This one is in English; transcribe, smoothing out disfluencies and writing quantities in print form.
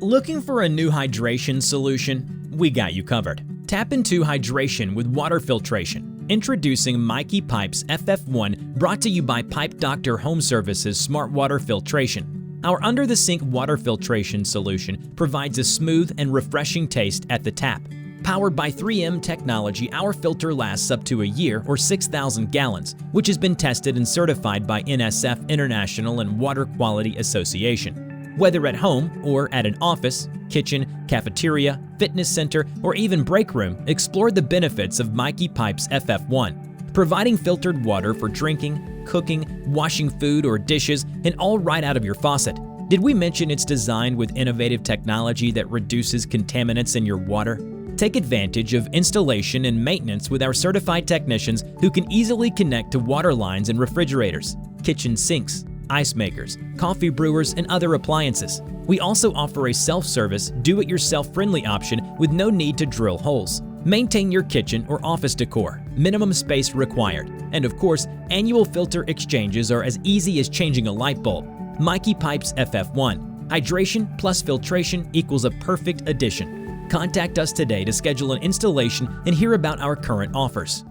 Looking for a new hydration solution? We got you covered. Tap into hydration with water filtration. Introducing Mikey Pipes FF1, brought to you by Pipe Doctor Home Services Smart Water Filtration. Our under-the-sink water filtration solution provides a smooth and refreshing taste at the tap. Powered by 3M technology, our filter lasts up to a year or 6,000 gallons, which has been tested and certified by NSF International and Water Quality Association. Whether at home or at an office, kitchen, cafeteria, fitness center, or even break room, explore the benefits of Mikey Pipes FF1, providing filtered water for drinking, cooking, washing food or dishes, and all right out of your faucet. Did we mention it's designed with innovative technology that reduces contaminants in your water? Take advantage of installation and maintenance with our certified technicians who can easily connect to water lines and refrigerators, kitchen sinks, ice makers, coffee brewers, and other appliances. We also offer a self-service, do-it-yourself friendly option with no need to drill holes. Maintain your kitchen or office decor, minimum space required. And of course, annual filter exchanges are as easy as changing a light bulb. Mikey Pipes FF1. Hydration plus filtration equals a perfect addition. Contact us today to schedule an installation and hear about our current offers.